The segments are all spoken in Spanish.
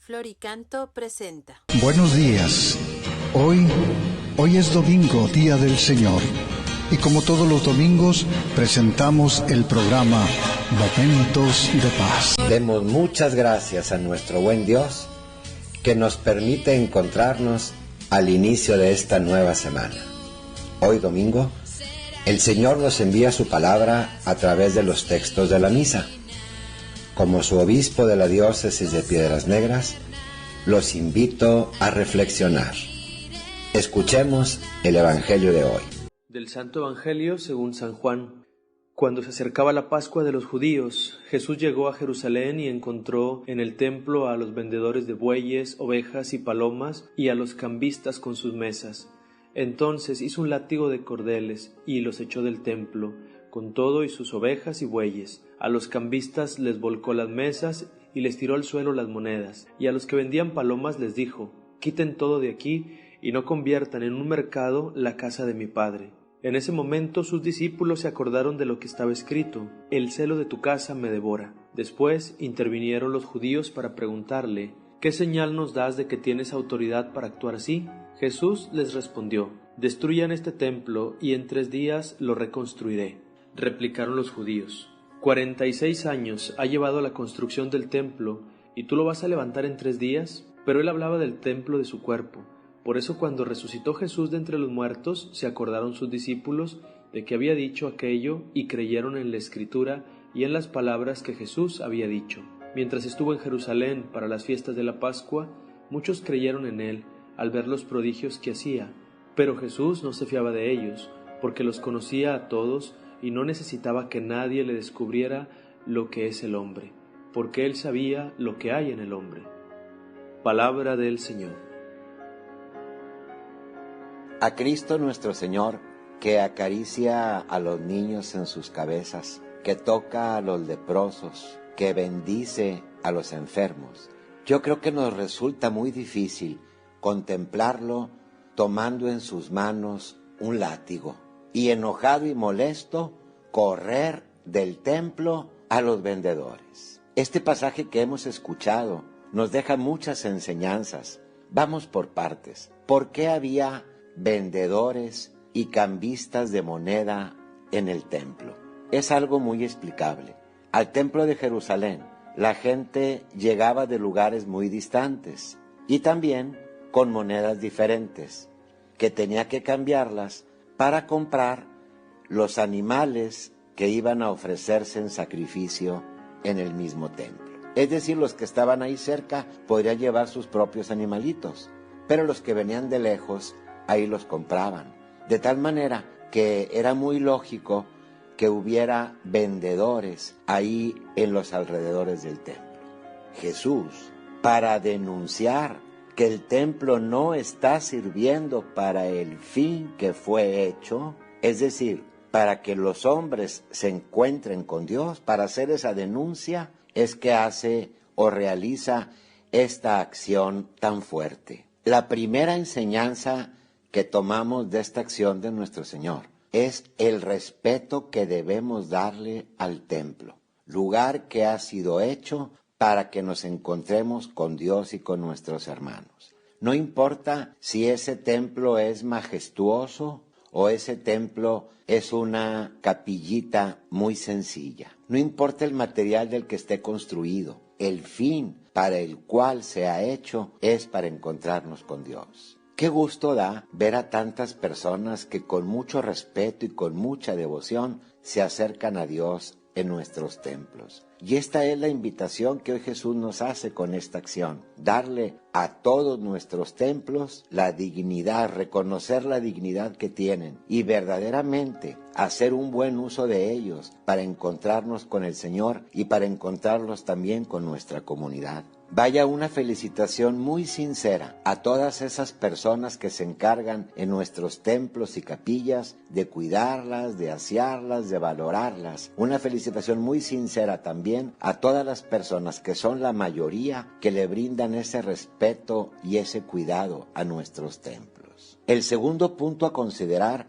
Floricanto presenta. Buenos días. Hoy es domingo, día del Señor. Y como todos los domingos, presentamos el programa Momentos de Paz. Demos muchas gracias a nuestro buen Dios que nos permite encontrarnos al inicio de esta nueva semana. Hoy domingo, el Señor nos envía su palabra a través de los textos de la misa. Como su obispo de la diócesis de Piedras Negras, los invito a reflexionar. Escuchemos el Evangelio de hoy. Del Santo Evangelio según San Juan. Cuando se acercaba la Pascua de los judíos, Jesús llegó a Jerusalén y encontró en el templo a los vendedores de bueyes, ovejas y palomas y a los cambistas con sus mesas. Entonces hizo un látigo de cordeles y los echó del templo, con todo y sus ovejas y bueyes. A los cambistas les volcó las mesas y les tiró al suelo las monedas, y a los que vendían palomas les dijo: «Quiten todo de aquí y no conviertan en un mercado la casa de mi Padre». En ese momento sus discípulos se acordaron de lo que estaba escrito: «El celo de tu casa me devora». Después intervinieron los judíos para preguntarle: «¿Qué señal nos das de que tienes autoridad para actuar así?». Jesús les respondió: «Destruyan este templo y en 3 días lo reconstruiré». Replicaron los judíos: 46 años ha llevado la construcción del templo, ¿y tú lo vas a levantar en 3 días? Pero él hablaba del templo de su cuerpo. Por eso cuando resucitó Jesús de entre los muertos, se acordaron sus discípulos de que había dicho aquello y creyeron en la Escritura y en las palabras que Jesús había dicho. Mientras estuvo en Jerusalén para las fiestas de la Pascua, muchos creyeron en él al ver los prodigios que hacía. Pero Jesús no se fiaba de ellos, porque los conocía a todos y no necesitaba que nadie le descubriera lo que es el hombre, porque él sabía lo que hay en el hombre. Palabra del Señor. A Cristo nuestro Señor, que acaricia a los niños en sus cabezas, que toca a los leprosos, que bendice a los enfermos. Yo creo que nos resulta muy difícil contemplarlo tomando en sus manos un látigo y, enojado y molesto, correr del templo a los vendedores. Este pasaje que hemos escuchado nos deja muchas enseñanzas. Vamos por partes. ¿Por qué había vendedores y cambistas de moneda en el templo? Es algo muy explicable. Al templo de Jerusalén, la gente llegaba de lugares muy distantes y también con monedas diferentes, que tenía que cambiarlas para comprar los animales que iban a ofrecerse en sacrificio en el mismo templo. Es decir, los que estaban ahí cerca podrían llevar sus propios animalitos, pero los que venían de lejos ahí los compraban. De tal manera que era muy lógico que hubiera vendedores ahí en los alrededores del templo. Jesús, para denunciar que el templo no está sirviendo para el fin que fue hecho, es decir, para que los hombres se encuentren con Dios, para hacer esa denuncia, es que hace o realiza esta acción tan fuerte. La primera enseñanza que tomamos de esta acción de nuestro Señor es el respeto que debemos darle al templo, lugar que ha sido hecho para que nos encontremos con Dios y con nuestros hermanos. No importa si ese templo es majestuoso o ese templo es una capillita muy sencilla. No importa el material del que esté construido. El fin para el cual se ha hecho es para encontrarnos con Dios. Qué gusto da ver a tantas personas que con mucho respeto y con mucha devoción se acercan a Dios en nuestros templos. Y esta es la invitación que hoy Jesús nos hace con esta acción: darle a todos nuestros templos la dignidad, reconocer la dignidad que tienen y verdaderamente hacer un buen uso de ellos para encontrarnos con el Señor y para encontrarlos también con nuestra comunidad. Vaya una felicitación muy sincera a todas esas personas que se encargan en nuestros templos y capillas de cuidarlas, de asearlas, de valorarlas. Una felicitación muy sincera también a todas las personas, que son la mayoría, que le brindan ese respeto y ese cuidado a nuestros templos. El segundo punto a considerar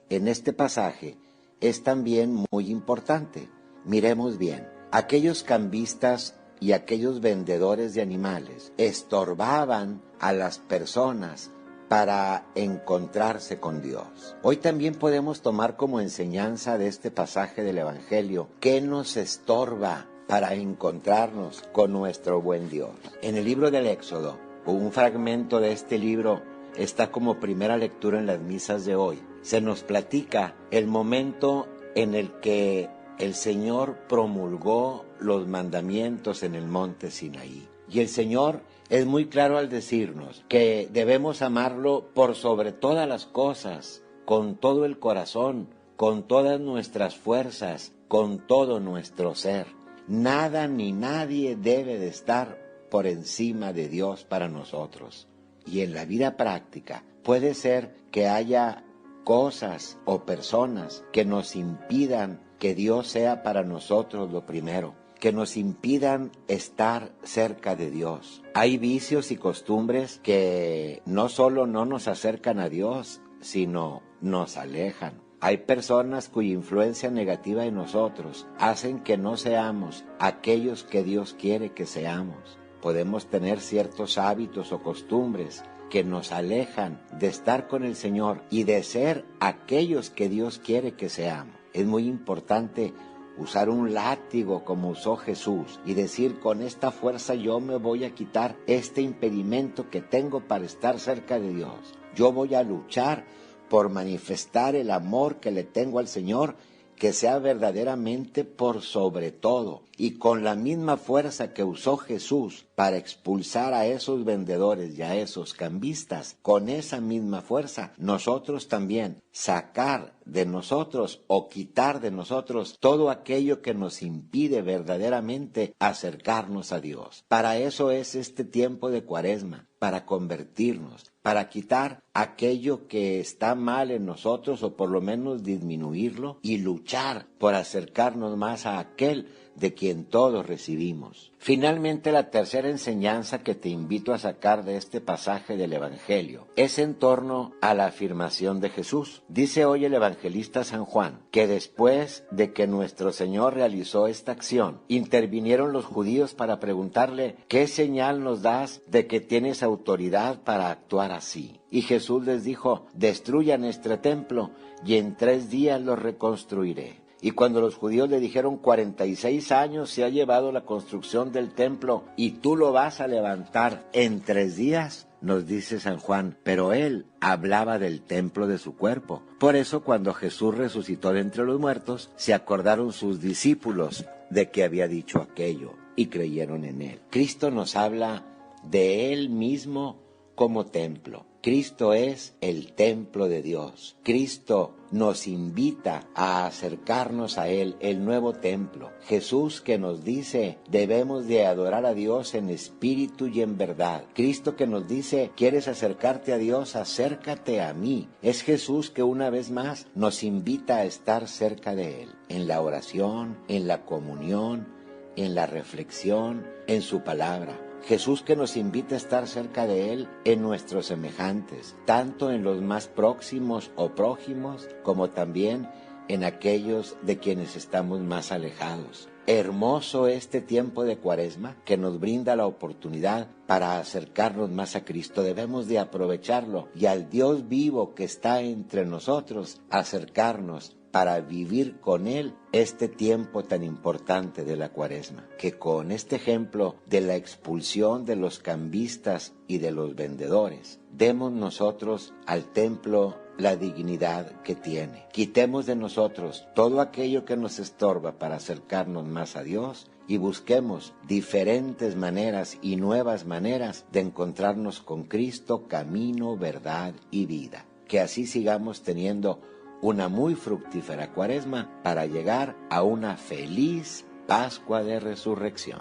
en este pasaje es también muy importante. Miremos bien, aquellos cambistas y aquellos vendedores de animales estorbaban a las personas para encontrarse con Dios. Hoy también podemos tomar como enseñanza de este pasaje del Evangelio qué nos estorba para encontrarnos con nuestro buen Dios. En el libro del Éxodo, un fragmento de este libro está como primera lectura en las misas de hoy. Se nos platica el momento en el que el Señor promulgó los mandamientos en el monte Sinaí. Y el Señor es muy claro al decirnos que debemos amarlo por sobre todas las cosas, con todo el corazón, con todas nuestras fuerzas, con todo nuestro ser. Nada ni nadie debe de estar por encima de Dios para nosotros. Y en la vida práctica puede ser que haya cosas o personas que nos impidan que Dios sea para nosotros lo primero, que nos impidan estar cerca de Dios. Hay vicios y costumbres que no solo no nos acercan a Dios, sino nos alejan. Hay personas cuya influencia negativa en nosotros hacen que no seamos aquellos que Dios quiere que seamos. Podemos tener ciertos hábitos o costumbres que nos alejan de estar con el Señor y de ser aquellos que Dios quiere que seamos. Es muy importante usar un látigo como usó Jesús y decir: con esta fuerza yo me voy a quitar este impedimento que tengo para estar cerca de Dios. Yo voy a luchar por manifestar el amor que le tengo al Señor, que sea verdaderamente por sobre todo. Y con la misma fuerza que usó Jesús para expulsar a esos vendedores y a esos cambistas, con esa misma fuerza nosotros también sacar de nosotros o quitar de nosotros todo aquello que nos impide verdaderamente acercarnos a Dios. Para eso es este tiempo de Cuaresma, para convertirnos, para quitar aquello que está mal en nosotros o por lo menos disminuirlo y luchar por acercarnos más a aquel de quien todos recibimos. Finalmente, la tercera enseñanza que te invito a sacar de este pasaje del Evangelio es en torno a la afirmación de Jesús. Dice hoy el evangelista San Juan que después de que nuestro Señor realizó esta acción, intervinieron los judíos para preguntarle: ¿qué señal nos das de que tienes autoridad para actuar así? Y Jesús les dijo: destruyan este templo y en 3 días lo reconstruiré. Y cuando los judíos le dijeron: 46 años se ha llevado la construcción del templo y tú lo vas a levantar en 3 días, nos dice San Juan, pero él hablaba del templo de su cuerpo. Por eso cuando Jesús resucitó de entre los muertos, se acordaron sus discípulos de que había dicho aquello y creyeron en él. Cristo nos habla de él mismo como templo. Cristo es el templo de Dios. Cristo nos invita a acercarnos a Él, el nuevo templo. Jesús que nos dice: debemos de adorar a Dios en espíritu y en verdad. Cristo que nos dice: ¿quieres acercarte a Dios? Acércate a mí. Es Jesús que una vez más nos invita a estar cerca de Él, en la oración, en la comunión, en la reflexión, en su palabra. Jesús que nos invita a estar cerca de Él en nuestros semejantes, tanto en los más próximos o prójimos, como también en aquellos de quienes estamos más alejados. Hermoso este tiempo de Cuaresma que nos brinda la oportunidad para acercarnos más a Cristo. Debemos de aprovecharlo y al Dios vivo que está entre nosotros acercarnos para vivir con Él este tiempo tan importante de la Cuaresma. Que con este ejemplo de la expulsión de los cambistas y de los vendedores, demos nosotros al templo la dignidad que tiene. Quitemos de nosotros todo aquello que nos estorba para acercarnos más a Dios y busquemos diferentes maneras y nuevas maneras de encontrarnos con Cristo, camino, verdad y vida. Que así sigamos teniendo una muy fructífera Cuaresma para llegar a una feliz Pascua de Resurrección.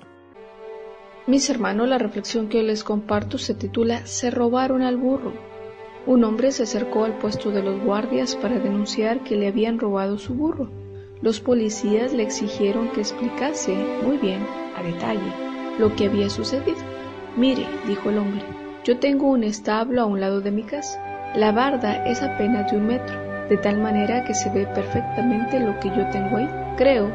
Mis hermanos, la reflexión que les comparto se titula «Se robaron al burro». Un hombre se acercó al puesto de los guardias para denunciar que le habían robado su burro. Los policías le exigieron que explicase muy bien, a detalle, lo que había sucedido. «Mire», dijo el hombre, «yo tengo un establo a un lado de mi casa. La barda es apenas de 1 metro. De tal manera que se ve perfectamente lo que yo tengo ahí. Creo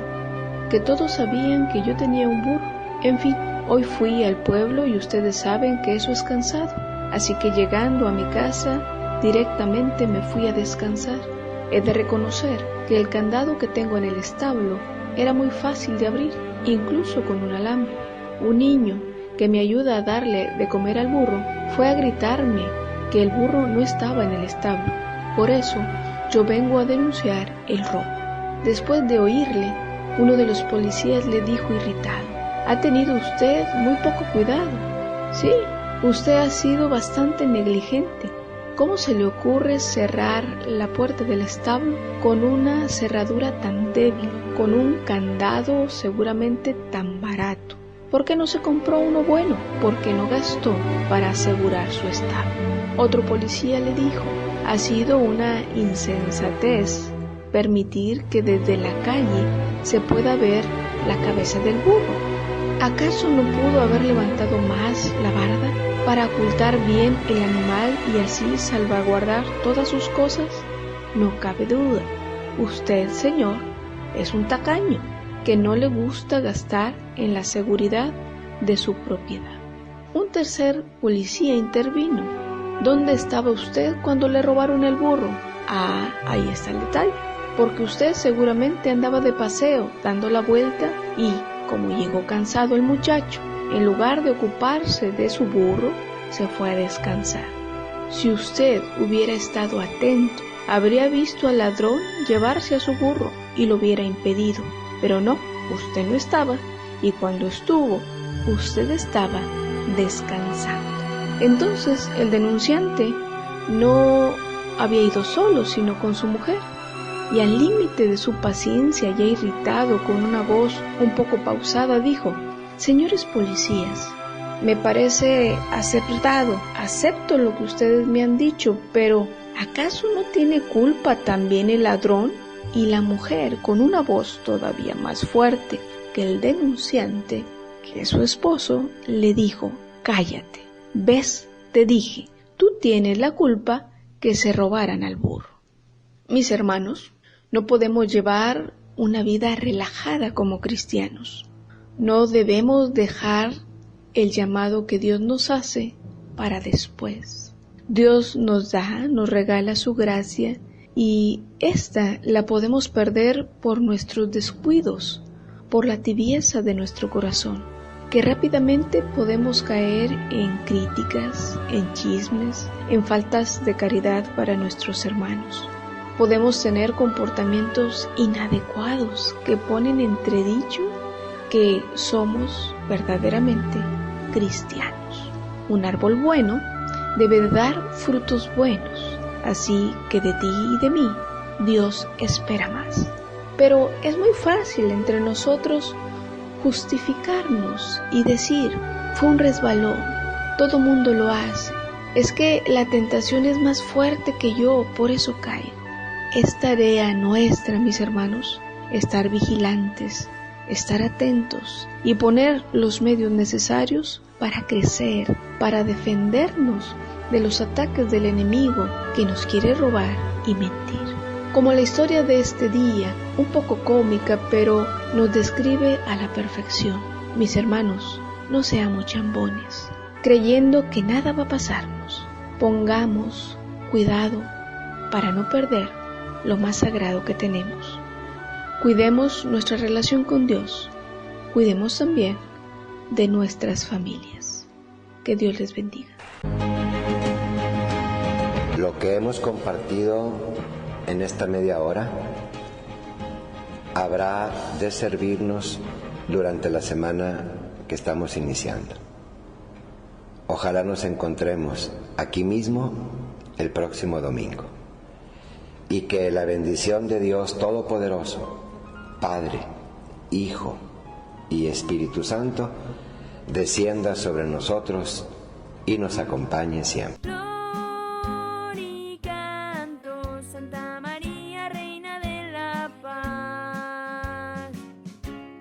que todos sabían que yo tenía un burro. En fin, Hoy fui al pueblo y ustedes saben que eso es cansado. Así que llegando a mi casa, directamente me fui a descansar. He de reconocer que el candado que tengo en el establo era muy fácil de abrir, incluso con un alambre. Un niño que me ayuda a darle de comer al burro fue a gritarme que el burro no estaba en el establo. Por eso yo vengo a denunciar el robo. Después de oírle, uno de los policías le dijo irritado: «Ha tenido usted muy poco cuidado. Sí, usted ha sido bastante negligente. ¿Cómo se le ocurre cerrar la puerta del establo con una cerradura tan débil, con un candado seguramente tan barato? ¿Por qué no se compró uno bueno? ¿Por qué no gastó para asegurar su establo?». Otro policía le dijo: «Ha sido una insensatez permitir que desde la calle se pueda ver la cabeza del burro. ¿Acaso no pudo haber levantado más la barda para ocultar bien el animal y así salvaguardar todas sus cosas? No cabe duda, usted, señor, es un tacaño que no le gusta gastar en la seguridad de su propiedad». Un tercer policía intervino: «¿Dónde estaba usted cuando le robaron el burro?». «Ah, ahí está el detalle, porque usted seguramente andaba de paseo dando la vuelta y, como llegó cansado el muchacho, en lugar de ocuparse de su burro, se fue a descansar. Si usted hubiera estado atento, habría visto al ladrón llevarse a su burro y lo hubiera impedido. Pero no, usted no estaba, y cuando estuvo, usted estaba descansando». Entonces el denunciante no había ido solo, sino con su mujer. Y al límite de su paciencia, ya irritado, con una voz un poco pausada, dijo: «Señores policías, me parece acertado, acepto lo que ustedes me han dicho, pero ¿acaso no tiene culpa también el ladrón?». Y la mujer, con una voz todavía más fuerte que el denunciante, que es su esposo, le dijo: «Cállate, ves, te dije, tú tienes la culpa que se robaran al burro». Mis hermanos, no podemos llevar una vida relajada como cristianos. No debemos dejar el llamado que Dios nos hace para después. Dios nos da, nos regala su gracia y esta la podemos perder por nuestros descuidos, por la tibieza de nuestro corazón, que rápidamente podemos caer en críticas, en chismes, en faltas de caridad para nuestros hermanos. Podemos tener comportamientos inadecuados que ponen en entredicho que somos verdaderamente cristianos. Un árbol bueno debe dar frutos buenos, así que de ti y de mí Dios espera más. Pero es muy fácil entre nosotros justificarnos y decir: «Fue un resbalón, todo mundo lo hace, es que la tentación es más fuerte que yo, por eso caigo». Es tarea nuestra, mis hermanos, estar vigilantes, estar atentos y poner los medios necesarios para crecer, para defendernos de los ataques del enemigo que nos quiere robar y mentir. Como la historia de este día, un poco cómica, pero nos describe a la perfección. Mis hermanos, no seamos chambones, creyendo que nada va a pasarnos. Pongamos cuidado para no perder lo más sagrado que tenemos. Cuidemos nuestra relación con Dios. Cuidemos también de nuestras familias. Que Dios les bendiga. Lo que hemos compartido en esta media hora habrá de servirnos durante la semana que estamos iniciando. Ojalá nos encontremos aquí mismo el próximo domingo. Y que la bendición de Dios Todopoderoso, Padre, Hijo y Espíritu Santo, descienda sobre nosotros y nos acompañe siempre.